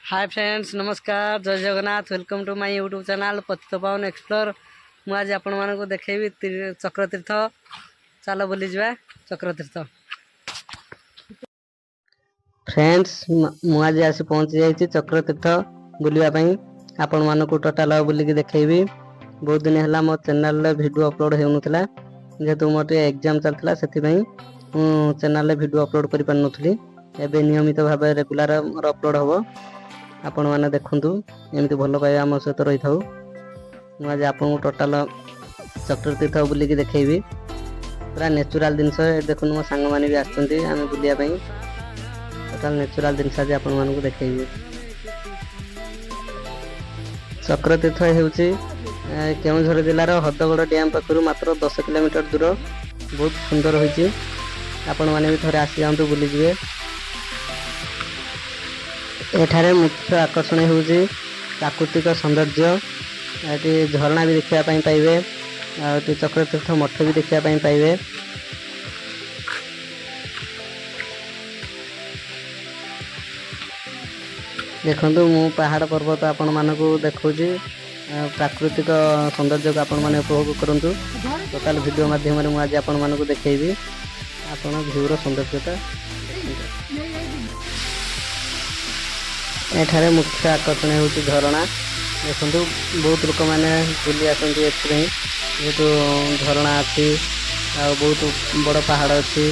हाय friends नमस्कार जय Jagannath welcome to my YouTube channel Patit Pavan explore मुझे आपण मानक देखी चक्रतीर्थ चलो बुली जा चक्रतीर्थ फ्रेंड्स मुझे आसी पहुँची जाइए चक्रतीर्थ बुलापाई आपण मानक टोटाल बुलिक देखी बहुत दिन है मो चैनल वीडियो अपलोड होता जेहेतु मोर एग्जाम चलता से चैनल वीडियो अपलोड कर पार नी एवं नियमित भाव रेगुलर मोर अपलोड हम आपण मैंने देखु एमती भल पाइबा आम सहित रही था मुझे आपको टोटाल चक्रतीर्थ बुलिक देखी पूरा नेचुराल जिनस देखो मो सांग मैंने भी आम बुलापाई टोटाल नेचुराल जिनस आज आपण मानक देखी चक्रतीर्थ होउची केउझर जिलार हदगड़ डैम पाखु मात्र 10 किलोमीटर दूर बहुत सुंदर होइची आपण माने भी थोड़े आसी जातु बुली जे एठारे मुख्य आकर्षण होउची प्राकृतिक सौंदर्य ये झरना भी देखा पाइबे चक्रतीर्थ मठ भी देखा पाइबे देखु मु पहाड़ पर्वत आपण मानक देखा प्राकृतिक सौंदर्य को आपण माने उपभोग करंतु टोटाल वीडियो माध्यम रे आज आपण मानक देखैबी आपण भ्यूर सौंदर्यता एठारे मुख्य आकर्षण होउची झरना देखु बहुत लोक मैंने बुली आसती जेहेतु झरना अच्छी आ बहुत बड़ पहाड़ अच्छी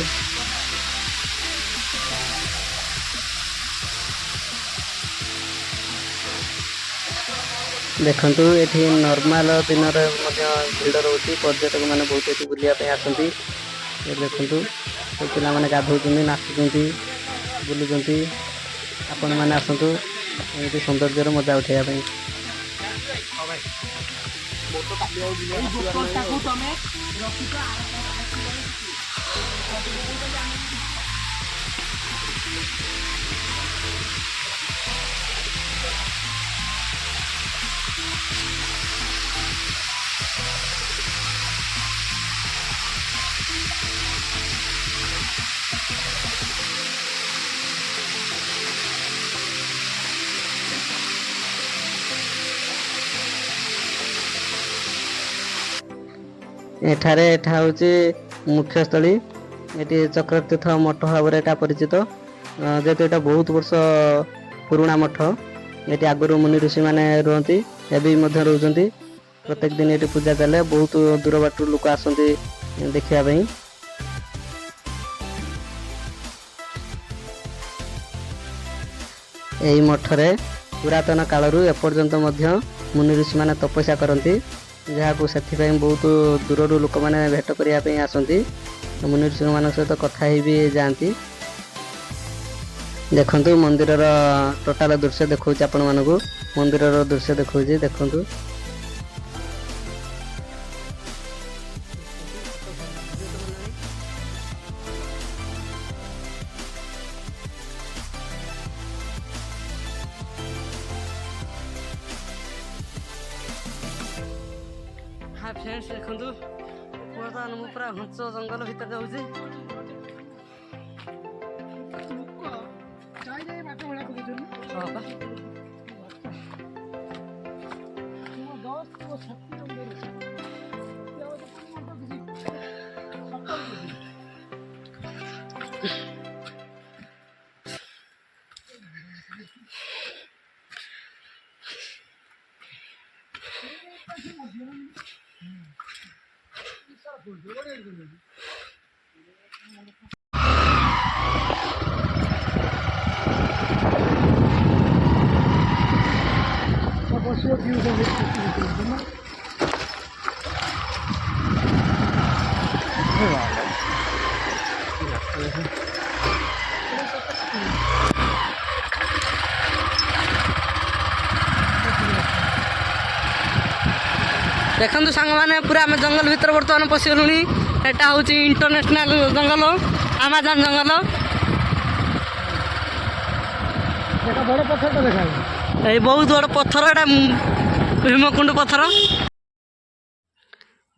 देखु ये नॉर्मल दिन भिड़ रोचे पर्यटक मैंने बहुत ये बुलापी आसती देखु पे मैंने गाधों नाचुं बुलूँ आपण मैंने आसतु ये सौंदर्य मजा उठाई एठारे एठा होची मुख्यस्थली ये चक्रतीर्थ मठ भाव में परिचित जेहेतु यहाँ बहुत वर्ष पुराणा मठ ये आगुरी मुनि ऋषि मैंने रुहति एवं रोचती प्रत्येक दिन ये पूजा चले बहुत दूर बाट लोक आसती देखापी यही मठरे पुरातन कालरू एपर्यंत मुनि ऋषि मैंने तपस्या करती जहाँ से बहुत दूर लोक मैंने भेट करने आसती मुनि ऋषि मान सहित कथा भी जाती देखु मंदिर टोटाल दृश्य देखा आपण मानक मंदिर दृश्य देखा देखु हाँ फ्रेंड्स देखु बर्तमान मु पूरा घंच जंगल भितर जाऊँगी देखु सांग मैंने पूरा आम जंगल भितर बर्तमान पशिगलु एटा हूँ इंटरनेशनल जंगल आमाजन जंगल ये बहुत बड़ पत्थर एटा भीमकुंड पत्थर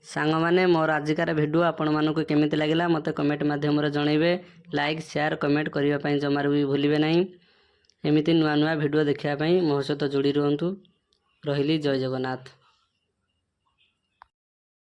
सांग मैंने मोर आजिकार भिडियो आपण मानक केमिति लगिला मते कमेंट माध्यम रे जणैबे लाइक शेयर कमेंट करबा पई जमार भी भूलिबे नहीं ଏମିତି ନୂଆ ନୂଆ ଭିଡ଼ିଓ ଦେଖିବା ପାଇଁ ମୋ ସହିତ ଯୋଡ଼ି ରୁହନ୍ତୁ। ରହିଲି, ଜୟ ଜଗନ୍ନାଥ।